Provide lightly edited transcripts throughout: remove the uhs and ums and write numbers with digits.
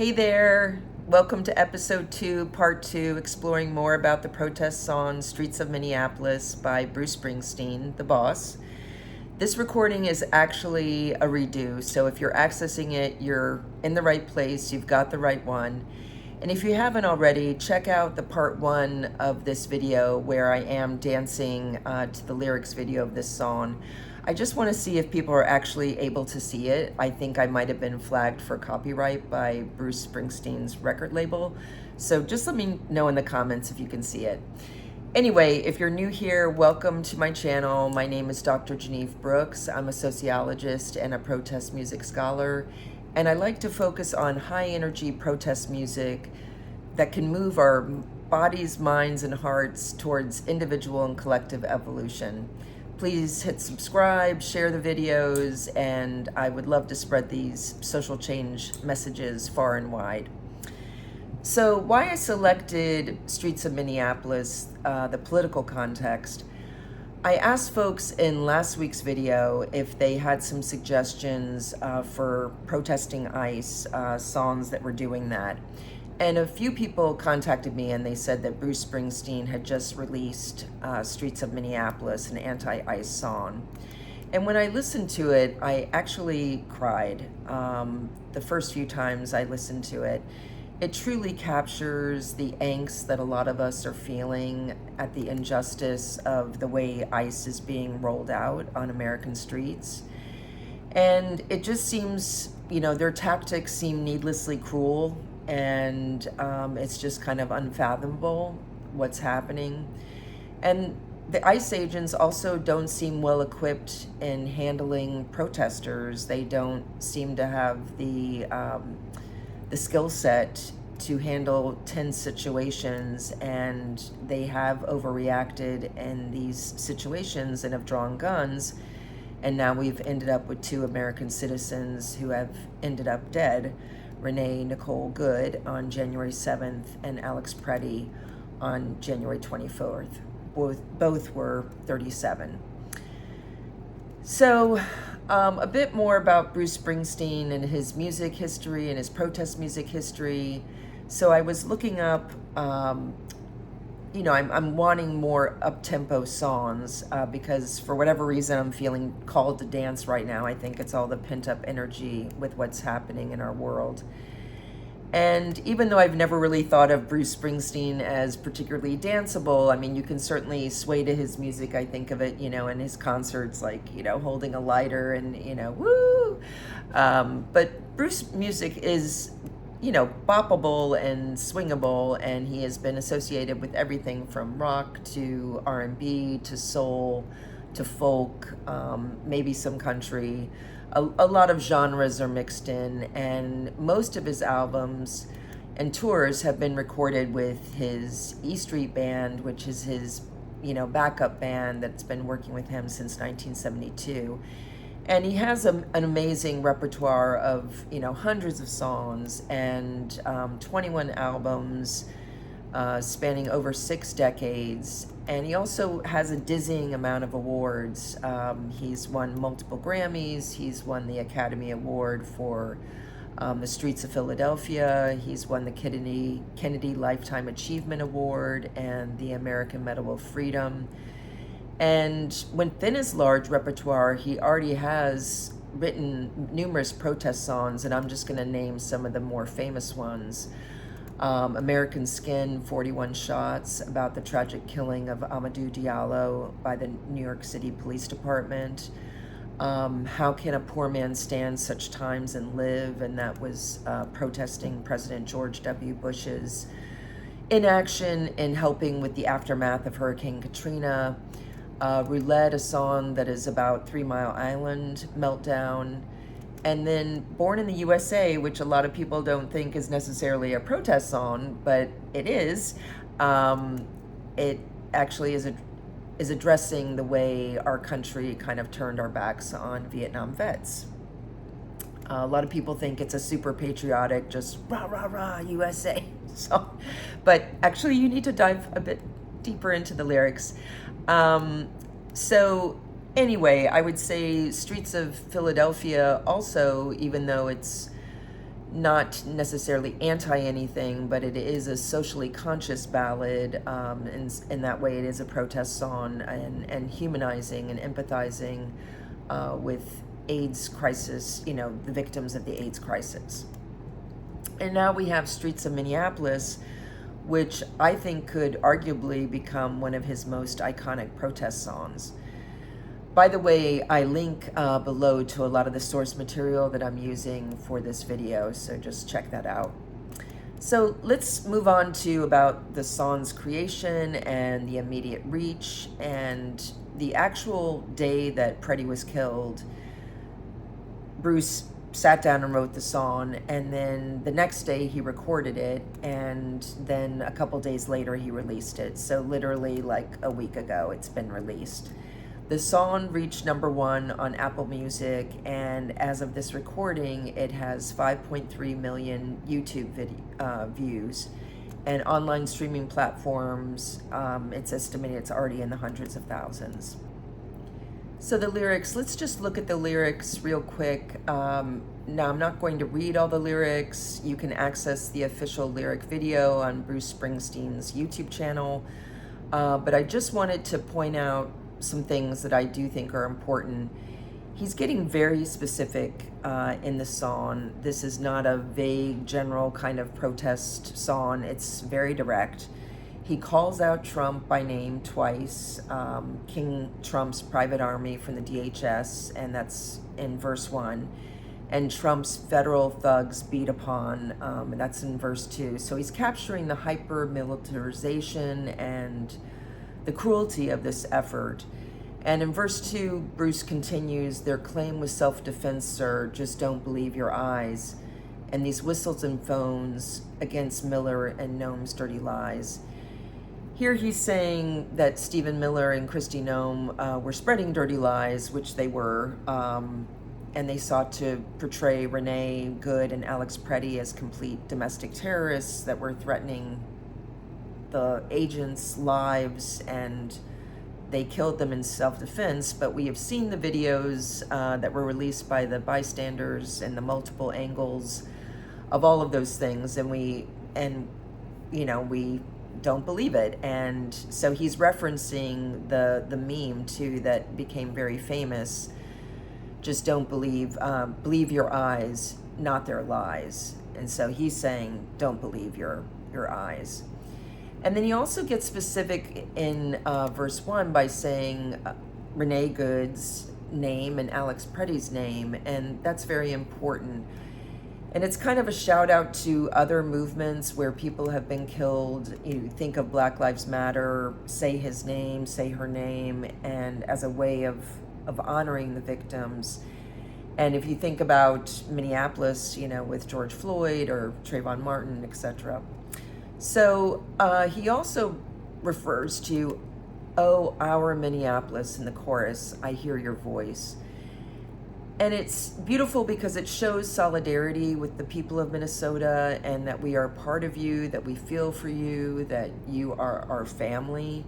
Hey there, welcome to episode 2, part 2, exploring more about the protest song Streets of Minneapolis by Bruce Springsteen, the boss. This recording is actually a redo, so if you're accessing it, you're in the right place, you've got the right one. And if you haven't already, check out the part 1 of this video where I am dancing to the lyrics video of this song. I just want to see if people are actually able to see it. I think I might have been flagged for copyright by Bruce Springsteen's record label. So just let me know in the comments if you can see it. Anyway, if you're new here, welcome to my channel. My name is Dr. Jeneve Brooks. I'm a sociologist and a protest music scholar. And I like to focus on high energy protest music that can move our bodies, minds, and hearts towards individual and collective evolution. Please hit subscribe, share the videos, and I would love to spread these social change messages far and wide. So why I selected Streets of Minneapolis, the political context, I asked folks in last week's video if they had some suggestions for protesting ICE, songs that were doing that. And a few people contacted me and they said that Bruce Springsteen had just released Streets of Minneapolis, an anti-ICE song. And when I listened to it, I actually cried. The first few times I listened to it, it truly captures the angst that a lot of us are feeling at the injustice of the way ICE is being rolled out on American streets. And it just seems, their tactics seem needlessly cruel. And it's just kind of unfathomable what's happening. And the ICE agents also don't seem well equipped in handling protesters. They don't seem to have the skill set to handle tense situations, and they have overreacted in these situations and have drawn guns. And now we've ended up with 2 American citizens who have ended up dead. Renee Nicole Good on January 7th and Alex Preddy on January 24th. Both were 37. So a bit more about Bruce Springsteen and his music history and his protest music history. So I was looking up, I'm wanting more up-tempo songs because for whatever reason I'm feeling called to dance right now. I think it's all the pent-up energy with what's happening in our world. And even though I've never really thought of Bruce Springsteen as particularly danceable, I mean, you can certainly sway to his music. I think of it, in his concerts, like, holding a lighter and, woo! But Bruce music is, boppable and swingable, and he has been associated with everything from rock to R&B to soul to folk, maybe some country. A lot of genres are mixed in, and most of his albums and tours have been recorded with his E Street Band, which is his, backup band that's been working with him since 1972. And he has an amazing repertoire of, hundreds of songs and 21 albums spanning over 6 decades. And he also has a dizzying amount of awards. He's won multiple Grammys. He's won the Academy Award for The Streets of Philadelphia. He's won the Kennedy Lifetime Achievement Award and the American Medal of Freedom. And within his large repertoire, he already has written numerous protest songs, and I'm just going to name some of the more famous ones. American Skin, 41 Shots, about the tragic killing of Amadou Diallo by the New York City Police Department. How Can a Poor Man Stand Such Times and Live? And that was protesting President George W. Bush's inaction in helping with the aftermath of Hurricane Katrina. Roulette, a song that is about 3 Mile Island meltdown. And then Born in the USA, which a lot of people don't think is necessarily a protest song, but it is. It actually is addressing the way our country kind of turned our backs on Vietnam vets. A lot of people think it's a super patriotic, just rah, rah, rah, USA song. But actually, you need to dive a bit deeper into the lyrics. So anyway, I would say Streets of Philadelphia also, even though it's not necessarily anti-anything, but it is a socially conscious ballad. In that way, it is a protest song and humanizing and empathizing with AIDS crisis, you know, the victims of the AIDS crisis. And now we have Streets of Minneapolis, which I think could arguably become one of his most iconic protest songs. By the way, I link below to a lot of the source material that I'm using for this video, so just check that out. So let's move on to about the song's creation and the immediate reach and the actual day that Freddie was killed. Bruce sat down and wrote the song, and then the next day he recorded it, and then a couple days later he released it. So literally like a week ago it's been released. The song reached #1 on Apple Music, and as of this recording, it has 5.3 million YouTube views. And online streaming platforms, it's estimated it's already in the hundreds of thousands. So the lyrics, let's just look at the lyrics real quick. Now, I'm not going to read all the lyrics. You can access the official lyric video on Bruce Springsteen's YouTube channel. But I just wanted to point out some things that I do think are important. He's getting very specific in the song. This is not a vague, general kind of protest song. It's very direct. He calls out Trump by name twice, King Trump's private army from the DHS, and that's in verse 1. And Trump's federal thugs beat upon, and that's in verse 2. So he's capturing the hyper-militarization and the cruelty of this effort. And in verse 2, Bruce continues, "Their claim was self-defense, sir, just don't believe your eyes. And these whistles and phones against Miller and Noam's dirty lies." Here he's saying that Stephen Miller and Kristi Noem were spreading dirty lies, which they were, and they sought to portray Renee Good and Alex Preddy as complete domestic terrorists that were threatening the agents' lives, and they killed them in self-defense. But we have seen the videos that were released by the bystanders and the multiple angles of all of those things, and we don't believe it. And so he's referencing the meme too that became very famous. Just don't believe your eyes, not their lies. And so he's saying, don't believe your eyes. And then he also gets specific in verse 1 by saying Renee Good's name and Alex Preddy's name, and that's very important. And it's kind of a shout out to other movements where people have been killed. You think of Black Lives Matter, say his name, say her name, and as a way of honoring the victims. And if you think about Minneapolis, with George Floyd or Trayvon Martin, etc. So he also refers to, "Oh, our Minneapolis," in the chorus, "I hear your voice." And it's beautiful because it shows solidarity with the people of Minnesota, and that we are part of you, that we feel for you, that you are our family.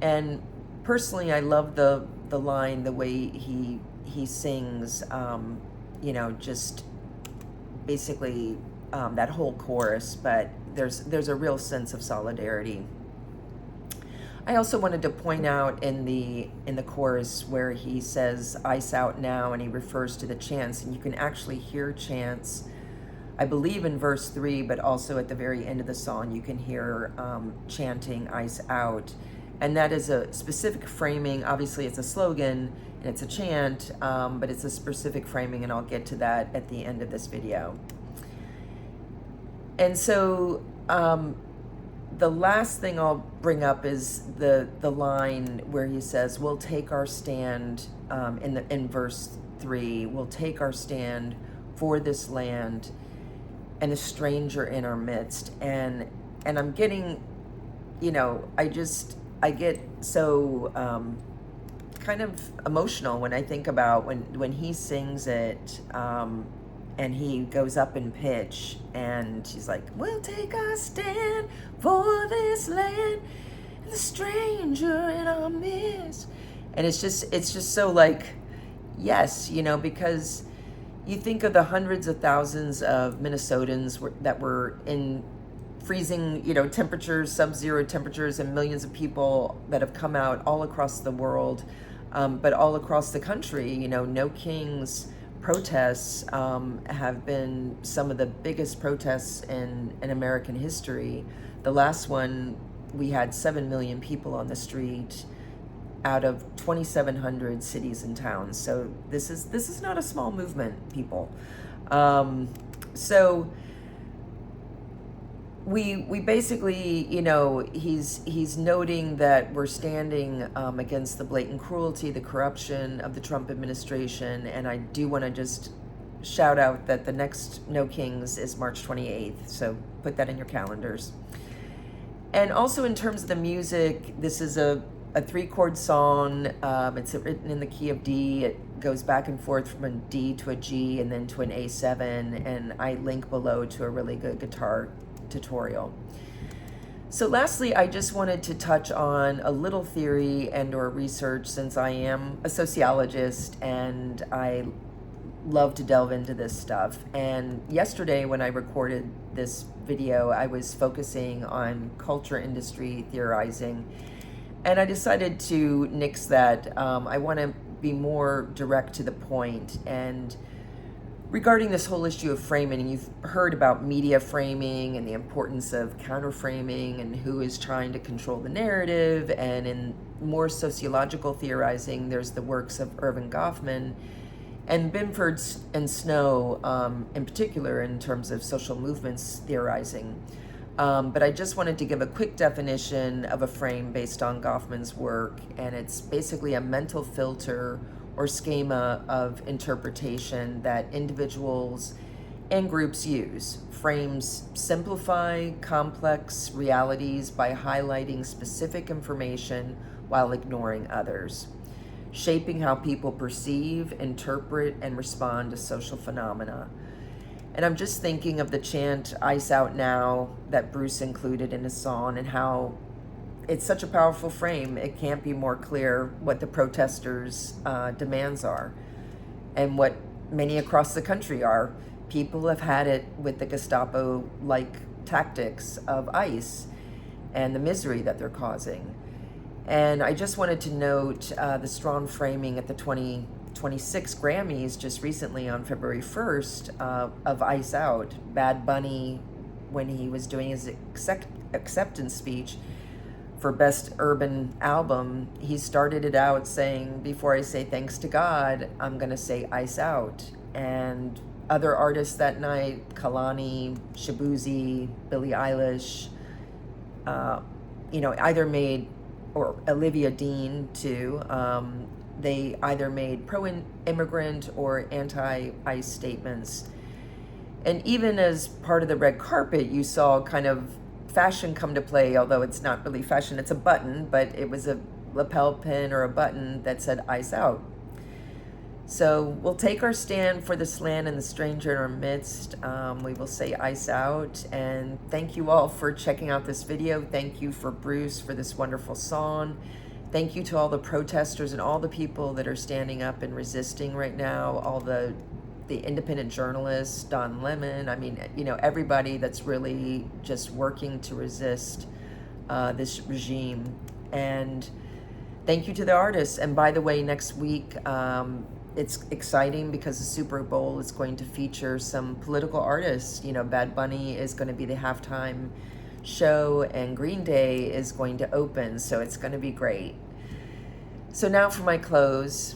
And personally, I love the line, the way he sings, just basically that whole chorus, but there's a real sense of solidarity. I also wanted to point out in the chorus where he says "ice out now," and he refers to the chants, and you can actually hear chants, I believe in verse 3, but also at the very end of the song you can hear chanting "ice out." And that is a specific framing. Obviously it's a slogan and it's a chant, but it's a specific framing, and I'll get to that at the end of this video. And so the last thing I'll bring up is the line where he says, "We'll take our stand," in verse 3, "We'll take our stand for this land and a stranger in our midst." And I'm getting, I get so kind of emotional when I think about when he sings it, and he goes up in pitch, and he's like, "We'll take our stand for this land and the stranger in our midst." And it's just so like, yes, because You think of the hundreds of thousands of Minnesotans that were in freezing, temperatures, sub-zero temperatures, and millions of people that have come out all across the world, but all across the country. No Kings protests have been some of the biggest protests in American history. The last one, we had 7 million people on the street out of 2,700 cities and towns. So this is not a small movement, people. So we basically, he's noting that we're standing against the blatant cruelty, the corruption of the Trump administration, and I do want to just shout out that the next No Kings is March 28th, so put that in your calendars. And also in terms of the music, this is a 3-chord song. It's written in the key of D. It goes back and forth from a D to a G and then to an A7, and I link below to a really good guitar tutorial. So lastly, I just wanted to touch on a little theory and or research, since I am a sociologist and I love to delve into this stuff. And yesterday when I recorded this video, I was focusing on culture industry theorizing, and I decided to nix that. I want to be more direct to the point. And regarding this whole issue of framing, and you've heard about media framing and the importance of counterframing and who is trying to control the narrative, and in more sociological theorizing, there's the works of Erving Goffman and Binford and Snow, in particular in terms of social movements theorizing. But I just wanted to give a quick definition of a frame based on Goffman's work, and it's basically a mental filter or schema of interpretation that individuals and groups use. Frames simplify complex realities by highlighting specific information while ignoring others, shaping how people perceive, interpret, and respond to social phenomena. And I'm just thinking of the chant "Ice Out Now" that Bruce included in his song, and how it's such a powerful frame. It can't be more clear what the protesters' demands are, and what many across the country are. People have had it with the Gestapo-like tactics of ICE and the misery that they're causing. And I just wanted to note the strong framing at the 2026 Grammys just recently on February 1st of Ice Out. Bad Bunny, when he was doing his acceptance speech for Best Urban Album, he started it out saying, "Before I say thanks to God, I'm going to say Ice Out." And other artists that night, Kalani, Shabuzi, Billie Eilish, either made, or Olivia Dean too, they either made pro-immigrant or anti-ICE statements. And even as part of the red carpet, you saw kind of fashion come to play, although it's not really fashion, it's a button, but it was a lapel pin or a button that said "Ice Out." So we'll take our stand for this land and the stranger in our midst. We will say "Ice Out." And thank you all for checking out this video. Thank you for Bruce for this wonderful song. Thank you to all the protesters and all the people that are standing up and resisting right now, all the independent journalists, Don Lemon, everybody that's really just working to resist this regime. And thank you to the artists. And by the way, next week, it's exciting because the Super Bowl is going to feature some political artists. Bad Bunny is going to be the halftime show, and Green Day is going to open, so it's going to be great. So now for my close.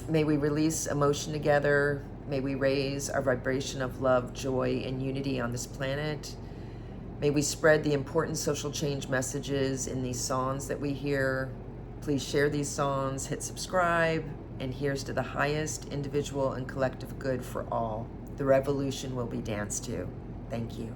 May we release emotion together. May we raise our vibration of love, joy, and unity on this planet. May we spread the important social change messages in these songs that we hear. Please share these songs, hit subscribe, and here's to the highest individual and collective good for all. The revolution will be danced to. Thank you.